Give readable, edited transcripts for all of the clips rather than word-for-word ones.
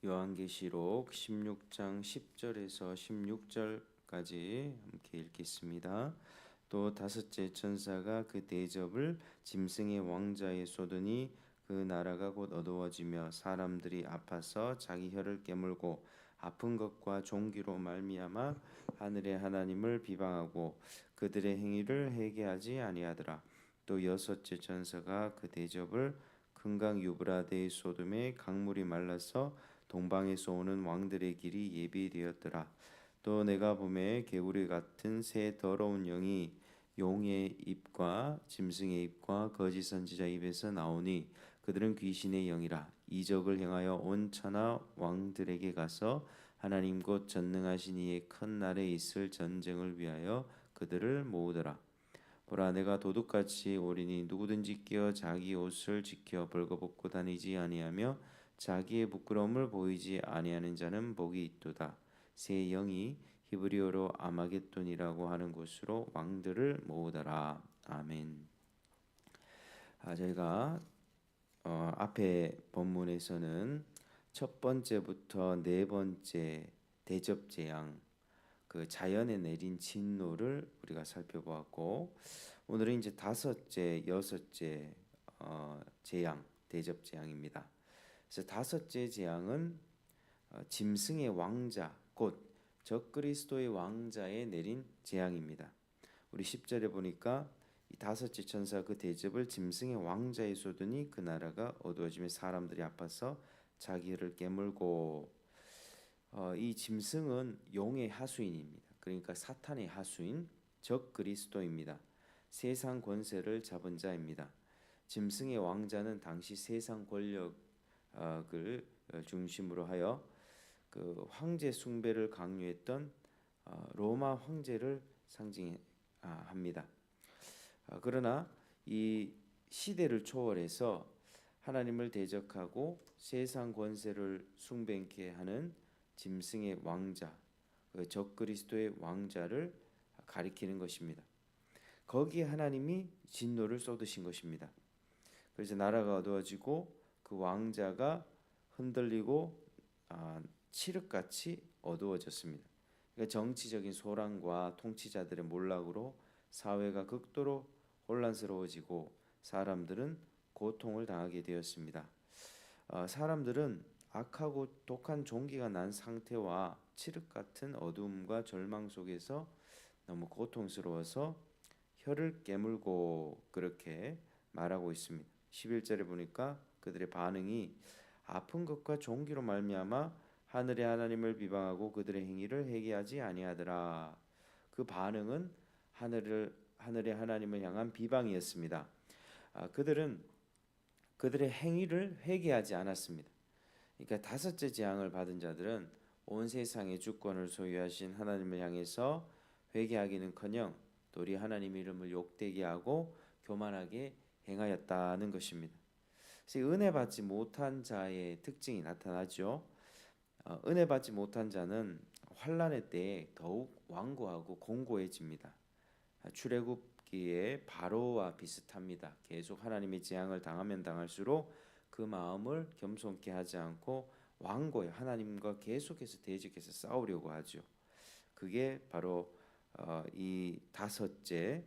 요한계시록 16장 10절에서 16절까지 함께 읽겠습니다. 또 다섯째 천사가 그 대접을 짐승의 왕자에 쏟으니 그 나라가 곧 어두워지며 사람들이 아파서 자기 혀를 깨물고 아픈 것과 종기로 말미암아 하늘의 하나님을 비방하고 그들의 행위를 회개하지 아니하더라. 또 여섯째 천사가 그 대접을 큰 강 유브라데의 쏟음에 강물이 말라서 동방에서 오는 왕들의 길이 예비되었더라. 또 내가 보매 개구리 같은 새 더러운 영이 용의 입과 짐승의 입과 거짓 선지자 입에서 나오니 그들은 귀신의 영이라. 이적을 행하여 온 천하 왕들에게 가서 하나님 곧 전능하신 이의 큰 날에 있을 전쟁을 위하여 그들을 모으더라. 보라, 내가 도둑같이 오리니 누구든지 끼어 자기 옷을 지켜 벌거벗고 다니지 아니하며 자기의 부끄러움을 보이지 아니하는 자는 복이 있도다. 새 영이 히브리어로 아마겟돈이라고 하는 곳으로 왕들을 모으더라. 아멘. 저희가 앞에 본문에서는 첫 번째부터 네 번째 대접 재앙, 그 자연에 내린 진노를 우리가 살펴보았고, 오늘은 이제 다섯째, 여섯째 재앙, 대접 재앙입니다. 그래서 다섯째 재앙은 짐승의 왕자, 곧 적그리스도의 왕자에 내린 재앙입니다. 우리 10절에 보니까 이 다섯째 천사 그 대접을 짐승의 왕자에 쏟으니 그 나라가 어두워지며 사람들이 아파서 자기를 깨물고, 이 짐승은 용의 하수인입니다. 그러니까 사탄의 하수인 적그리스도입니다. 세상 권세를 잡은 자입니다. 짐승의 왕자는 당시 세상 권력을 중심으로 하여 그 황제 숭배를 강요했던 로마 황제를 상징합니다. 그러나 이 시대를 초월해서 하나님을 대적하고 세상 권세를 숭배케 하는 짐승의 왕자, 그 적그리스도의 왕자를 가리키는 것입니다. 거기에 하나님이 진노를 쏟으신 것입니다. 그래서 나라가 어두워지고 그 왕자가 흔들리고 칠흑같이 어두워졌습니다. 그러니까 정치적인 소란과 통치자들의 몰락으로 사회가 극도로 혼란스러워지고 사람들은 고통을 당하게 되었습니다. 사람들은 악하고 독한 종기가 난 상태와 칠흑 같은 어둠과 절망 속에서 너무 고통스러워서 혀를 깨물고 그렇게 말하고 있습니다. 11절에 보니까 그들의 반응이 아픈 것과 종기로 말미암아 하늘의 하나님을 비방하고 그들의 행위를 회개하지 아니하더라. 그 반응은 하늘의 하나님을 향한 비방이었습니다. 그들은 그들의 행위를 회개하지 않았습니다. 그러니까 다섯째 재앙을 받은 자들은 온 세상의 주권을 소유하신 하나님을 향해서 회개하기는커녕 도리 하나님 이름을 욕되게 하고 교만하게 행하였다는 것입니다. 그래서 은혜 받지 못한 자의 특징이 나타나죠. 은혜 받지 못한 자는 환난의 때에 더욱 완고하고 공고해집니다. 출애굽기의 바로와 비슷합니다. 계속 하나님의 재앙을 당하면 당할수록 그 마음을 겸손케 하지 않고 완고해 하나님과 계속해서 대적해서 싸우려고 하죠. 그게 바로 이 다섯째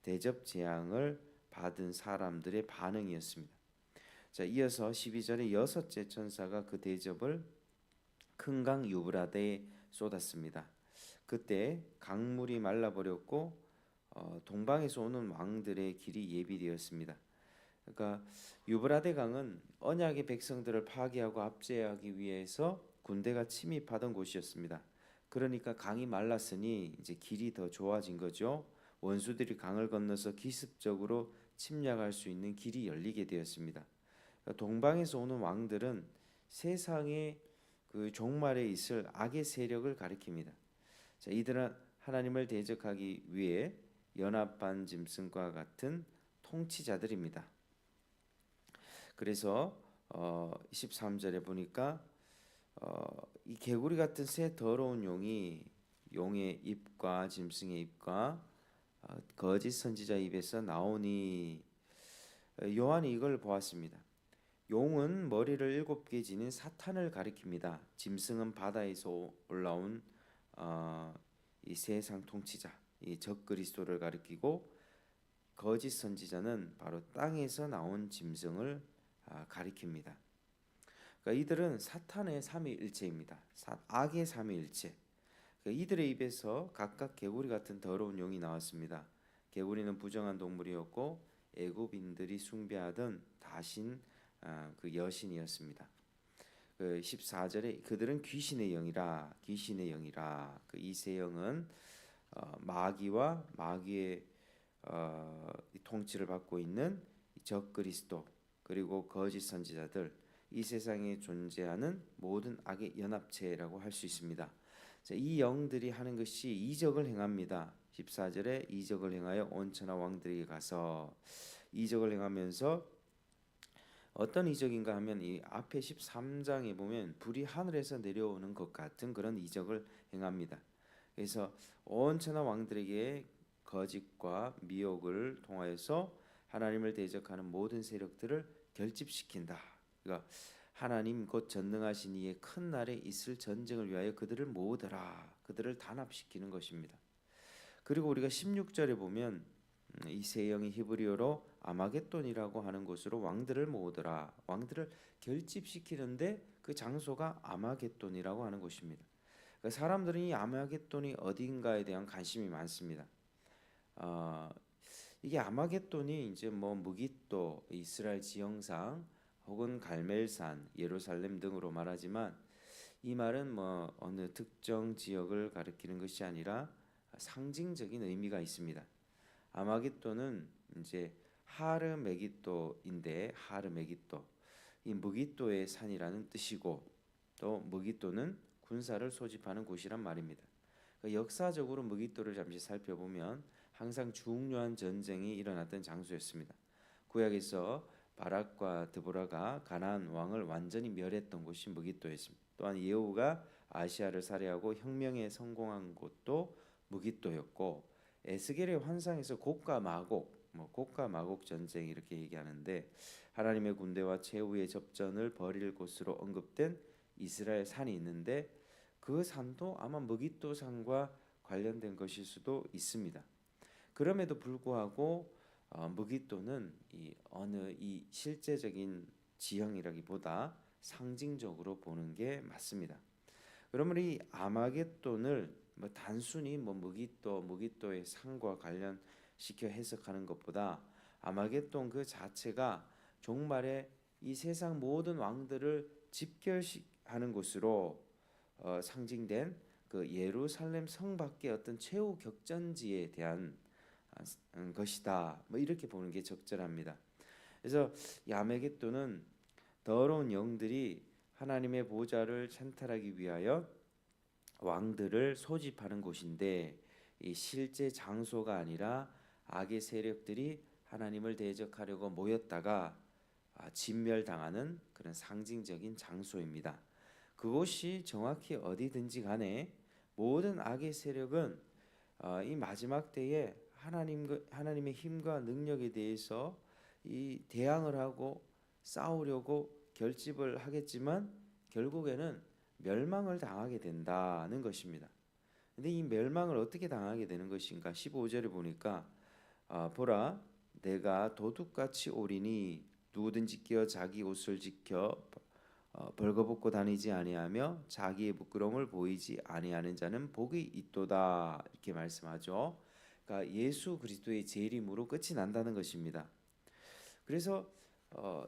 대접 재앙을 받은 사람들의 반응이었습니다. 자, 이어서 12절에 여섯째 천사가 그 대접을 큰 강 유브라데에 쏟았습니다. 그때 강물이 말라버렸고 동방에서 오는 왕들의 길이 예비되었습니다. 그러니까 유브라데 강은 언약의 백성들을 파괴하고 압제하기 위해서 군대가 침입하던 곳이었습니다. 그러니까 강이 말랐으니 이제 길이 더 좋아진 거죠. 원수들이 강을 건너서 기습적으로 침략할 수 있는 길이 열리게 되었습니다. 그러니까 동방에서 오는 왕들은 세상의 그 종말에 있을 악의 세력을 가리킵니다. 자, 이들은 하나님을 대적하기 위해 연합한 짐승과 같은 통치자들입니다. 그래서 23절에 보니까 이 개구리 같은 새 더러운 용이 용의 입과 짐승의 입과 거짓 선지자 입에서 나오니 요한이 이걸 보았습니다. 용은 머리를 7개 지닌 사탄을 가리킵니다. 짐승은 바다에서 올라온 이 세상 통치자, 이 적그리스도를 가리키고 거짓 선지자는 바로 땅에서 나온 짐승을 가리킵니다. 그러니까 이들은 사탄의 삼위일체입니다. 악의 삼위일체. 그러니까 이들의 입에서 각각 개구리 같은 더러운 용이 나왔습니다. 개구리는 부정한 동물이었고 애굽인들이 숭배하던 다신 그 여신이었습니다. 그 14절에 그들은 귀신의 영이라 귀신의 영이라 그 이세 영은 마귀와 마귀의 통치를 받고 있는 적그리스도 그리고 거짓 선지자들 이 세상에 존재하는 모든 악의 연합체라고 할 수 있습니다. 자, 이 영들이 하는 것이 이적을 행합니다. 14절에 이적을 행하여 온 천하 왕들에게 가서 이적을 행하면서 어떤 이적인가 하면 이 앞에 13장에 보면 불이 하늘에서 내려오는 것 같은 그런 이적을 행합니다. 그래서 온 천하 왕들에게 거짓과 미혹을 통하여서 하나님을 대적하는 모든 세력들을 결집시킨다. 그러니까 하나님 곧 전능하신 이의 큰 날에 있을 전쟁을 위하여 그들을 모으더라. 그들을 단합시키는 것입니다. 그리고 우리가 16절에 보면 이 세 영이 히브리어로 아마겟돈이라고 하는 곳으로 왕들을 모으더라. 왕들을 결집시키는데 그 장소가 아마겟돈이라고 하는 곳입니다. 그러니까 사람들은 이 아마겟돈이 어딘가에 대한 관심이 많습니다. 이게 아마겟돈이 이제 뭐 무깃도, 이스라엘 지형상 혹은 갈멜산, 예루살렘 등으로 말하지만 이 말은 뭐 어느 특정 지역을 가리키는 것이 아니라 상징적인 의미가 있습니다. 아마겟돈은 이제 하르메기도인데 하르메기도 이 무깃도의 산이라는 뜻이고 또 무깃도는 군사를 소집하는 곳이란 말입니다. 그러니까 역사적으로 무깃도를 잠시 살펴보면 항상 중요한 전쟁이 일어났던 장소였습니다. 구약에서 바락과 드보라가 가나안 왕을 완전히 멸했던 곳이 무깃도였습니다. 또한 예후가 아시아를 살해하고 혁명에 성공한 곳도 무깃도였고 에스겔의 환상에서 곡과 마곡, 곡과 마곡 전쟁 이렇게 얘기하는데 하나님의 군대와 최후의 접전을 벌일 곳으로 언급된 이스라엘 산이 있는데 그 산도 아마 무깃도 산과 관련된 것일 수도 있습니다. 그럼에도 불구하고 무깃도는 이 실제적인 지형이라기보다 상징적으로 보는 게 맞습니다. 그러면 이 아마겟돈을 단순히 무깃도의 산과 관련시켜 해석하는 것보다 아마겟돈 그 자체가 종말에 이 세상 모든 왕들을 집결하는 곳으로 상징된 그 예루살렘 성 밖의 어떤 최후 격전지에 대한 것이다. 이렇게 보는 게 적절합니다. 그래서 이 아마겟돈은 더러운 영들이 하나님의 보좌를 찬탈하기 위하여 왕들을 소집하는 곳인데 이 실제 장소가 아니라 악의 세력들이 하나님을 대적하려고 모였다가 진멸당하는 그런 상징적인 장소입니다. 그곳이 정확히 어디든지 간에 모든 악의 세력은 이 마지막 때에 하나님의 힘과 능력에 대해서 이 대항을 하고 싸우려고 결집을 하겠지만 결국에는 멸망을 당하게 된다는 것입니다. 근데 이 멸망을 어떻게 당하게 되는 것인가? 15절에 보니까 보라 내가 도둑같이 오리니 누구든지 끼어 자기 옷을 지켜 벌거벗고 다니지 아니하며 자기의 부끄러움을 보이지 아니하는 자는 복이 있도다 이렇게 말씀하죠. 그러니까 예수 그리스도의 재림으로 끝이 난다는 것입니다. 그래서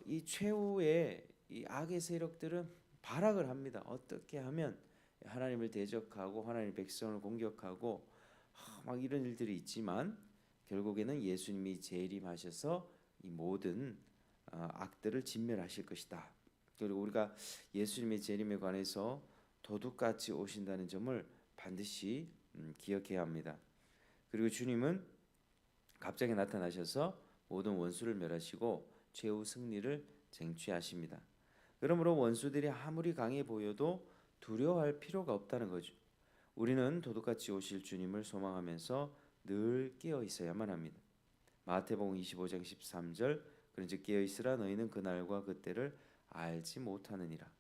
이 최후의 이 악의 세력들은 발악을 합니다. 어떻게 하면 하나님을 대적하고 하나님의 백성을 공격하고 막 이런 일들이 있지만 결국에는 예수님이 재림하셔서 이 모든 악들을 진멸하실 것이다. 그리고 우리가 예수님의 재림에 관해서 도둑같이 오신다는 점을 반드시 기억해야 합니다. 그리고 주님은 갑자기 나타나셔서 모든 원수를 멸하시고 최후 승리를 쟁취하십니다. 그러므로 원수들이 아무리 강해 보여도 두려워할 필요가 없다는 거죠. 우리는 도둑같이 오실 주님을 소망하면서 늘 깨어 있어야만 합니다. 마태복음 25장 13절 그런즉 깨어 있으라 너희는 그날과 그때를 알지 못하느니라.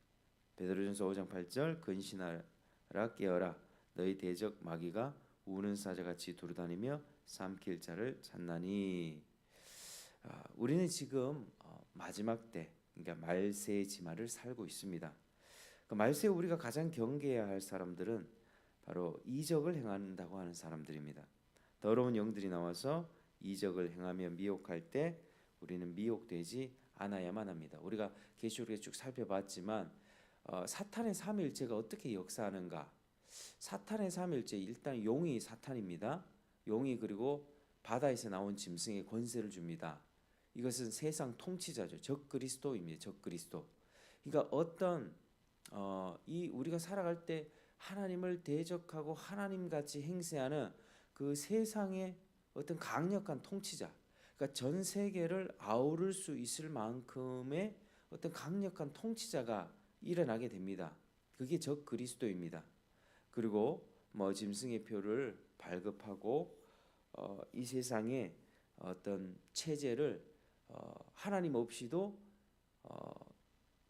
베드로전서 5장 8절 근신하라 깨어라 너희 대적 마귀가 우는 사자같이 두루다니며 삼킬 자를 찾나니. 우리는 지금 마지막 때 그러니까 말세의 지말을 살고 있습니다. 그 말세에 우리가 가장 경계해야 할 사람들은 바로 이적을 행한다고 하는 사람들입니다. 더러운 영들이 나와서 이적을 행하며 미혹할 때 우리는 미혹되지 않아야만 합니다. 우리가 계시록에 쭉 살펴봤지만 사탄의 삼위일체가 어떻게 역사하는가? 사탄의 삼위일체 일단 용이 사탄입니다. 용이 그리고 바다에서 나온 짐승의 권세를 줍니다. 이것은 세상 통치자죠. 적 그리스도입니다. 적 그리스도. 그러니까 어떤 이 우리가 살아갈 때 하나님을 대적하고 하나님같이 행세하는 그 세상의 어떤 강력한 통치자, 그러니까 전 세계를 아우를 수 있을 만큼의 어떤 강력한 통치자가 일어나게 됩니다. 그게 적 그리스도입니다. 그리고 짐승의 표를 발급하고 이 세상의 어떤 체제를 하나님 없이도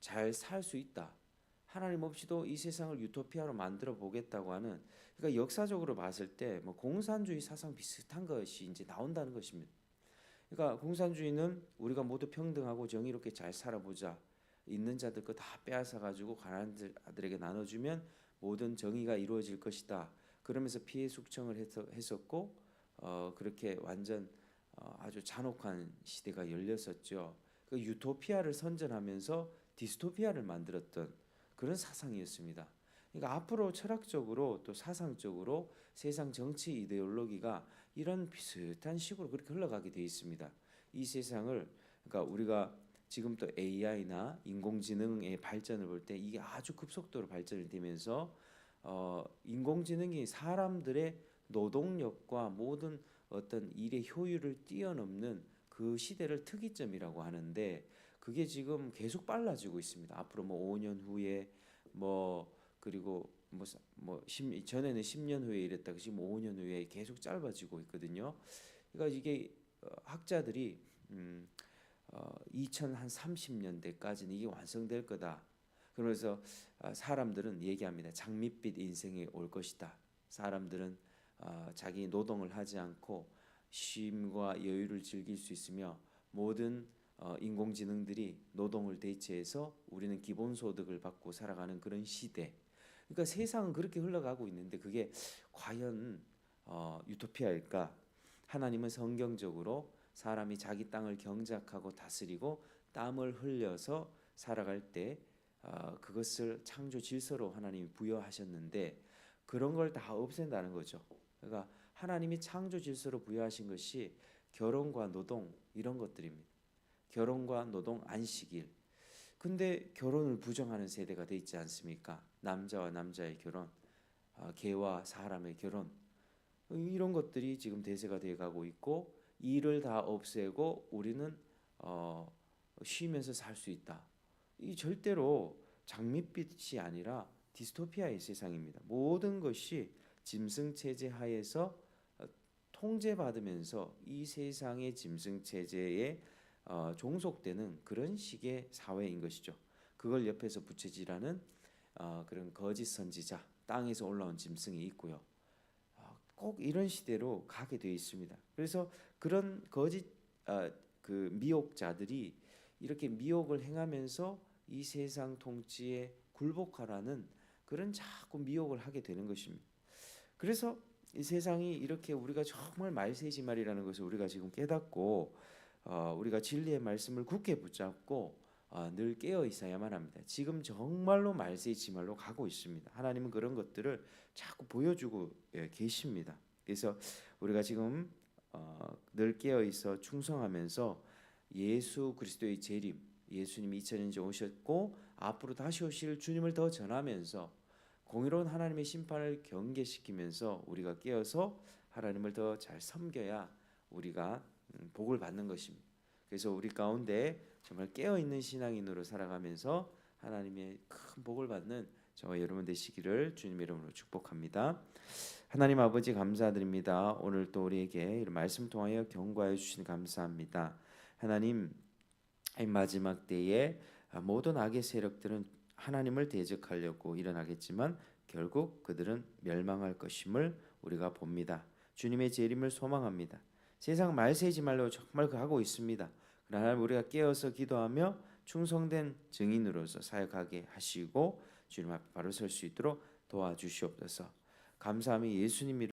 잘 살 수 있다. 하나님 없이도 이 세상을 유토피아로 만들어 보겠다고 하는, 그러니까 역사적으로 봤을 때 공산주의 사상 비슷한 것이 이제 나온다는 것입니다. 그러니까 공산주의는 우리가 모두 평등하고 정의롭게 잘 살아보자. 있는 자들 거 다 빼앗아 가지고 가난한 자들에게 나눠주면 모든 정의가 이루어질 것이다. 그러면서 피해 숙청을 했었고 그렇게 완전 아주 잔혹한 시대가 열렸었죠. 그 유토피아를 선전하면서 디스토피아를 만들었던 그런 사상이었습니다. 그러니까 앞으로 철학적으로 또 사상적으로 세상 정치 이데올로기가 이런 비슷한 식으로 그렇게 흘러가게 돼 있습니다. 이 세상을 그러니까 우리가 지금 또 AI나 인공지능의 발전을 볼 때 이게 아주 급속도로 발전이 되면서 인공지능이 사람들의 노동력과 모든 어떤 일의 효율을 뛰어넘는 그 시대를 특이점이라고 하는데 그게 지금 계속 빨라지고 있습니다. 앞으로 5년 후에 그리고 전에는 10년 후에 이랬다가 지금 5년 후에 계속 짧아지고 있거든요. 그러니까 이게 학자들이 2030년대까지는 이게 완성될 거다. 그러면서 사람들은 얘기합니다. 장밋빛 인생이 올 것이다. 사람들은 자기 노동을 하지 않고 쉼과 여유를 즐길 수 있으며 모든 인공지능들이 노동을 대체해서 우리는 기본소득을 받고 살아가는 그런 시대. 그러니까 세상은 그렇게 흘러가고 있는데 그게 과연 유토피아일까? 하나님은 성경적으로 사람이 자기 땅을 경작하고 다스리고 땀을 흘려서 살아갈 때 그것을 창조 질서로 하나님이 부여하셨는데 그런 걸 다 없앤다는 거죠. 그러니까 하나님이 창조 질서로 부여하신 것이 결혼과 노동 이런 것들입니다. 결혼과 노동, 안식일. 근데 결혼을 부정하는 세대가 돼 있지 않습니까? 남자와 남자의 결혼, 개와 사람의 결혼 이런 것들이 지금 대세가 돼 가고 있고 일을 다 없애고 우리는 쉬면서 살 수 있다. 이 절대로 장밋빛이 아니라 디스토피아의 세상입니다. 모든 것이 짐승 체제 하에서 통제받으면서 이 세상의 짐승 체제에 종속되는 그런 식의 사회인 것이죠. 그걸 옆에서 부채질하는 그런 거짓 선지자, 땅에서 올라온 짐승이 있고요. 꼭 이런 시대로 가게 되어 있습니다. 그래서 그런 거짓 그 미혹자들이 이렇게 미혹을 행하면서 이 세상 통치에 굴복하라는 그런 자꾸 미혹을 하게 되는 것입니다. 그래서 이 세상이 이렇게 우리가 정말 말세지말이라는 것을 우리가 지금 깨닫고 우리가 진리의 말씀을 굳게 붙잡고 늘 깨어 있어야만 합니다. 지금 정말로 말세지말로 가고 있습니다. 하나님은 그런 것들을 자꾸 보여주고 계십니다. 그래서 우리가 지금 늘 깨어 있어 충성하면서 예수 그리스도의 재림, 예수님이 2000년 전 오셨고 앞으로 다시 오실 주님을 더 전하면서 공의로운 하나님의 심판을 경계시키면서 우리가 깨어서 하나님을 더 잘 섬겨야 우리가 복을 받는 것입니다. 그래서 우리 가운데 정말 깨어 있는 신앙인으로 살아가면서 하나님의 큰 복을 받는 저와 여러분 되시기를 주님의 이름으로 축복합니다. 하나님 아버지 감사드립니다. 오늘 또 우리에게 이런 말씀 통하여 경고하여 주시니 감사합니다. 하나님 이 마지막 때에 모든 악의 세력들은 하나님을 대적하려고 일어나겠지만 결국 그들은 멸망할 것임을 우리가 봅니다. 주님의 재림을 소망합니다. 세상 말 세지 말라고 정말 하고 있습니다. 그러나 우리가 깨어서 기도하며 충성된 증인으로서 사역하게 하시고 주님 앞에 바로 설 수 있도록 도와주시옵소서. 감사하며 예수님 이름으로